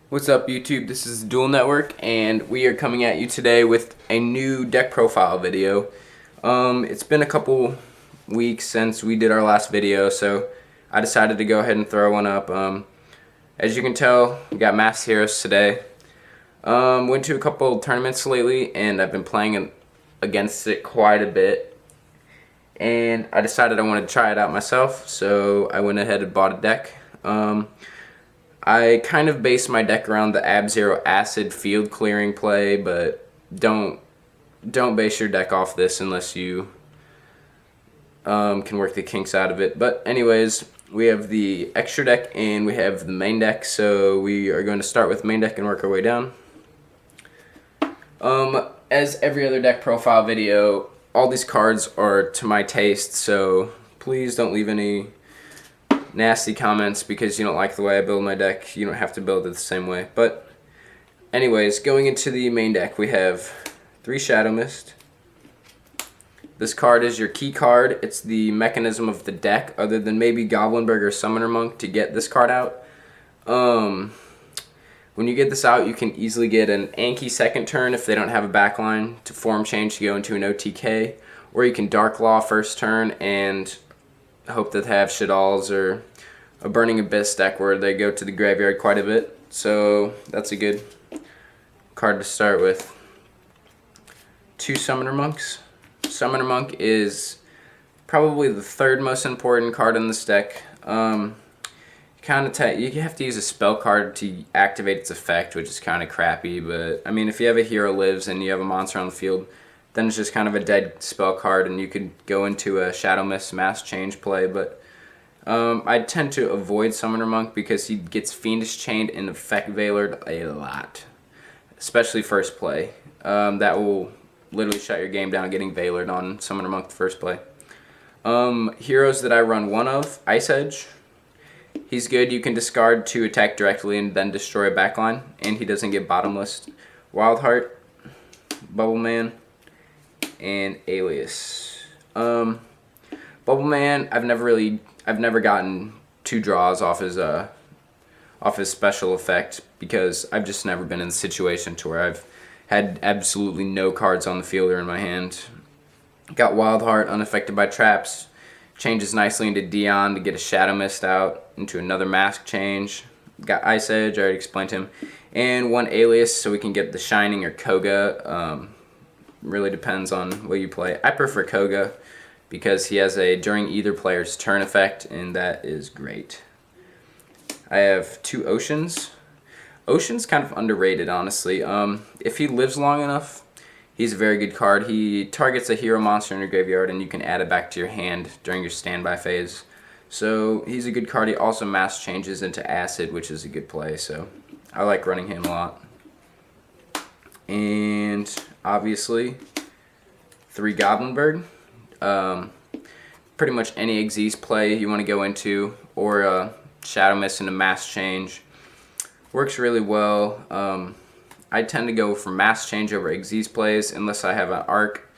What's up, YouTube? This is Dual Network, and we are coming at you today with a new deck profile video. It's been a couple weeks since we did our last video, so I decided to go ahead and throw one up. As you can tell, we got Masked Heroes today. Went to a couple tournaments lately, and I've been playing against it quite a bit. And I decided I wanted to try it out myself, so I went ahead and bought a deck. I kind of base my deck around the Ab-Zero Acid field clearing play, but don't base your deck off this unless you can work the kinks out of it. But anyways, we have the extra deck and we have the main deck, so we are going to start with main deck and work our way down. As every other deck profile video, all these cards are to my taste, so please don't leave any nasty comments because you don't like the way I build my deck. You don't have to build it the same way. But anyways, going into the main deck, we have 3 Shadow Mist. This card is your key card. It's the mechanism of the deck, other than maybe Goblinberg or Summoner Monk, to get this card out. When you get this out, you can easily get an Anki second turn if they don't have a backline to form change to go into an OTK, or you can Dark Law first turn and hope that they have Shaddolls or a Burning Abyss deck where they go to the graveyard quite a bit. So that's a good card to start with. 2 Summoner Monks. Summoner Monk is probably the 3rd most important card in this deck. You have to use a spell card to activate its effect, which is kind of crappy. But I mean, if you have a hero lives and you have a monster on the field, then it's just kind of a dead spell card, and you could go into a Shadow Mist Mass Change play. But I tend to avoid Summoner Monk because he gets Fiendish Chained and Effect Veilered a lot, especially first play. That will literally shut your game down getting Veilered on Summoner Monk the first play. Heroes that I run one of, Ice Edge. He's good. You can discard to attack directly and then destroy a backline, and he doesn't get bottomless. Wildheart, Bubble Man, and Alias. Bubble Man, I've never gotten 2 draws off his special effect because I've just never been in the situation to where I've had absolutely no cards on the field or in my hand. Got Wildheart, unaffected by traps. Changes nicely into Dion to get a Shadow Mist out into another Mask Change. Got Ice Edge, I already explained him. And 1 Alias so we can get the Shining or Koga. Really depends on what you play. I prefer Koga because he has a during either player's turn effect, and that is great. I have 2 Oceans. Ocean's kind of underrated, honestly. If he lives long enough, he's a very good card. He targets a hero monster in your graveyard, and you can add it back to your hand during your standby phase. So he's a good card. He also mass changes into Acid, which is a good play. So I like running him a lot. And obviously 3 Goblinberg. Pretty much any Xyz play you want to go into, or Shadow Mist into Mass Change. Works really well. I tend to go for Mass Change over Xyz plays unless I have an Arc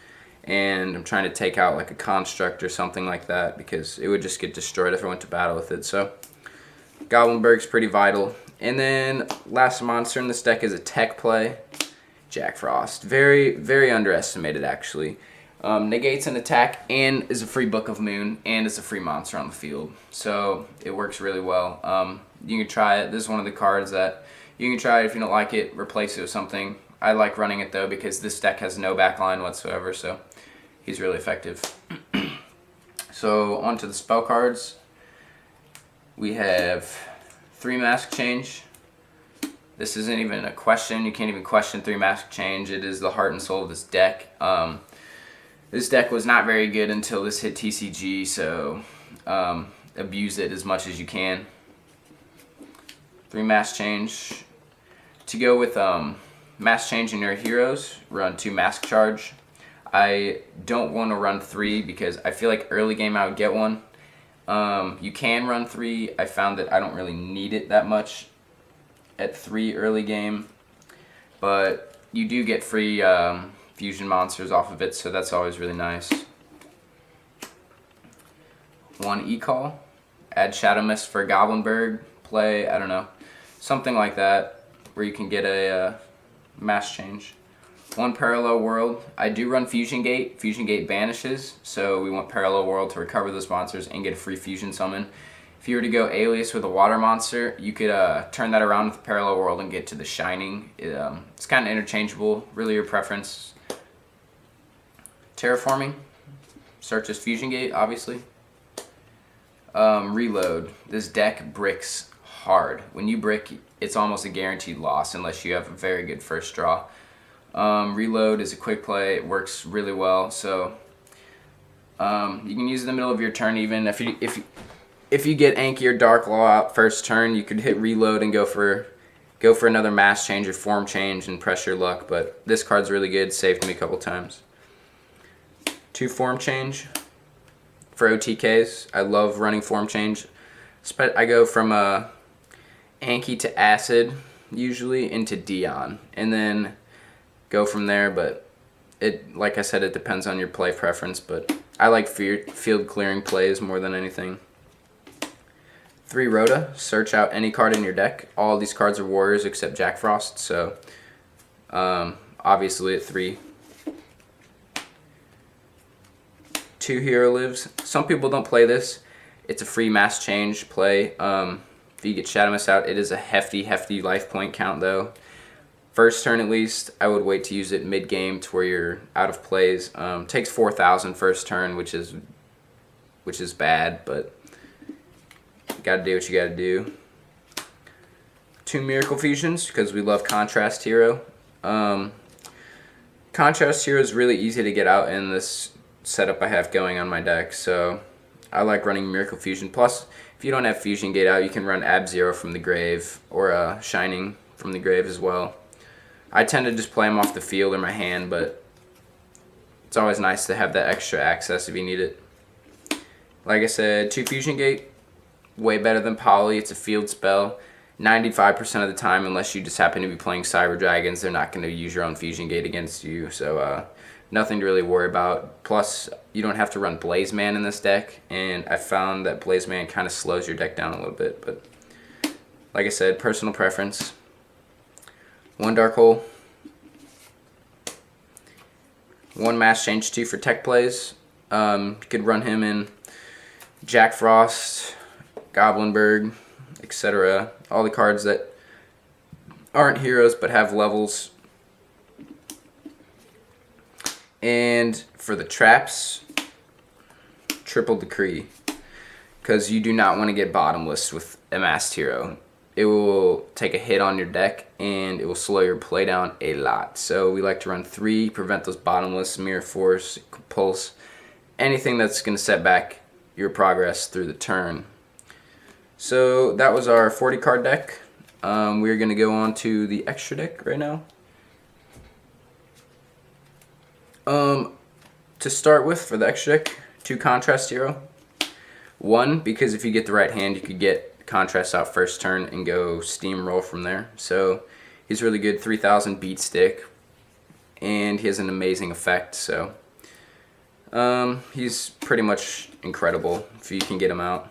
and I'm trying to take out like a Construct or something like that, because it would just get destroyed if I went to battle with it. So Goblinberg's pretty vital. And then last monster in this deck is a tech play. Jack Frost. Very, very underestimated, actually. Negates an attack and is a free Book of Moon and is a free monster on the field. So it works really well. You can try it. This is one of the cards that you can try it. If you don't like it, replace it with something. I like running it though because this deck has no backline whatsoever, so he's really effective. So on to the spell cards. We have 3 Mask Change. This isn't even a question. You can't even question 3 Mask Change. It is the heart and soul of this deck. This deck was not very good until this hit TCG, so abuse it as much as you can. 3 Mask Change. To go with Mask Change in your heroes, run 2 Mask Charge. I don't want to run 3 because I feel like early game I would get one. You can run 3. I found that I don't really need it that much at 3 early game, but you do get free fusion monsters off of it, so that's always really nice. 1 E-Call, add Shadow Mist for Goblinberg, play, I don't know, something like that. where you can get a mass change. One Parallel World. I do run Fusion Gate. Fusion Gate banishes, so we want Parallel World to recover those monsters and get a free fusion summon. If you were to go Alias with a water monster, you could turn that around with Parallel World and get to the Shining. It's kind of interchangeable, really your preference. Terraforming. Search as Fusion Gate, obviously. Reload. This deck bricks hard. When you brick, it's almost a guaranteed loss unless you have a very good first draw. Reload is a quick play. It works really well. So you can use it in the middle of your turn. Even if you get Anki or Dark Law out first turn, you could hit Reload and go for another mass change or form change and press your luck. But this card's really good. Saved me a couple times. 2 form change for OTKs. I love running form change. I go from Anki to Acid usually into Dion, and then go from there. But like I said, it depends on your play preference. But I like field clearing plays more than anything. 3 Rhoda. Search out any card in your deck. All these cards are warriors except Jack Frost. So obviously at 3. 2 Hero Lives. Some people don't play this. It's a free mass change play. If you get Shadow Mist out, it is a hefty life point count though. First turn at least, I would wait to use it mid game to where you're out of plays. Takes 4,000 first turn, which is bad, but you gotta do what you gotta do. 2 Miracle Fusions because we love Contrast Hero. Contrast Hero is really easy to get out in this setup I have going on my deck, so I like running Miracle Fusion. Plus, if you don't have Fusion Gate out, you can run Ab-Zero from the grave or Shining from the grave as well. I tend to just play them off the field or my hand, but it's always nice to have that extra access if you need it. Like I said, 2 Fusion Gate, way better than Poly. It's a field spell. 95% of the time, unless you just happen to be playing Cyber Dragons, they're not going to use your own Fusion Gate against you, so nothing to really worry about. Plus, you don't have to run Blaze Man in this deck, and I found that Blaze Man kind of slows your deck down a little bit, but like I said, personal preference. 1 Dark Hole. 1 Mass Change 2 for tech plays. You could run him in Jack Frost, Goblinberg, etc. All the cards that aren't heroes but have levels. And for the traps, Triple Decree, because you do not want to get bottomless with a masked hero. It will take a hit on your deck and it will slow your play down a lot. So we like to run 3, prevent those bottomless, Mirror Force, Pulse, anything that's going to set back your progress through the turn. So that was our 40 card deck. We're going to go on to the extra deck right now. To start with, for the extra deck, 2 Contrast Hero. 1, because if you get the right hand, you could get Contrast out first turn and go steamroll from there. So he's really good. 3,000 beat stick, and he has an amazing effect. So he's pretty much incredible if you can get him out.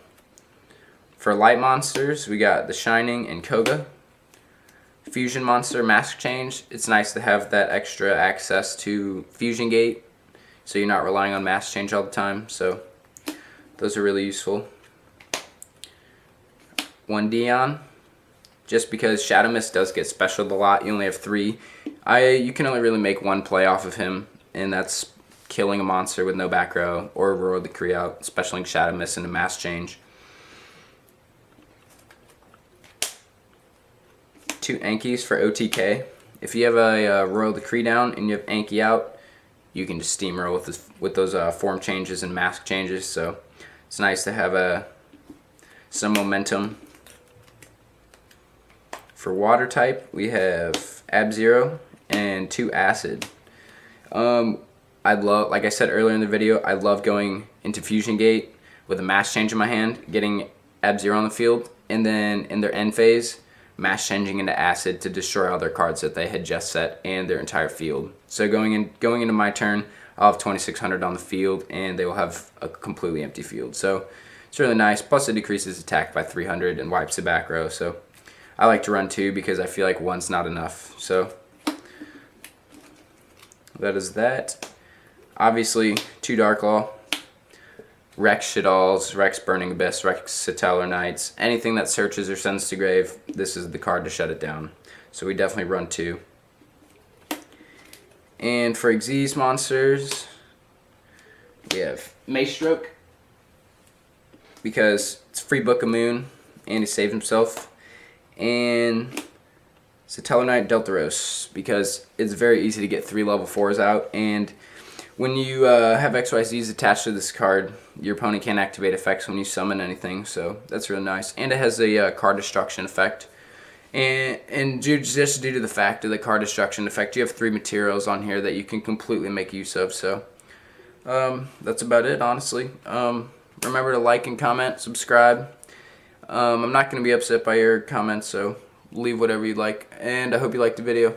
For light monsters, we got the Shining and Koga. Fusion monster, Mask Change. It's nice to have that extra access to Fusion Gate, so you're not relying on Mask Change all the time. So those are really useful. 1 Dion, just because Shadow Mist does get specialed a lot. You only have 3. You can only really make 1 play off of him, and that's killing a monster with no back row or Royal Decree out, specialing Shadow Mist into Mask Change. 2 Ankis for OTK. If you have a Royal Decree down and you have Anki out, you can just steamroll with those form changes and mask changes. So it's nice to have some momentum. For water type, we have Ab-Zero and 2 Acid. Like I said earlier in the video, I love going into Fusion Gate with a mass change in my hand, getting Ab-Zero on the field, and then in their end phase, mass changing into Acid to destroy all their cards that they had just set and their entire field. So going into my turn, I'll have 2,600 on the field, and they will have a completely empty field. So it's really nice. Plus, it decreases attack by 300 and wipes the back row. So I like to run 2 because I feel like one's not enough. So that is that. Obviously, 2 Dark Law, Rex Shaddolls, Rex Burning Abyss, Rex Satellar Knights, anything that searches or sends to grave, this is the card to shut it down. So we definitely run 2. And for Xyz monsters, we have Maestroke, because it's free Book of Moon, and he saved himself. And Satellar Knight Deltaros, because it's very easy to get 3 level 4s out, and when you have XYZs attached to this card, your opponent can't activate effects when you summon anything, so that's really nice. And it has a card destruction effect. And just due to the fact of the card destruction effect, you have 3 materials on here that you can completely make use of, so that's about it, honestly. Remember to like and comment, subscribe. I'm not going to be upset by your comments, so leave whatever you'd like, and I hope you liked the video.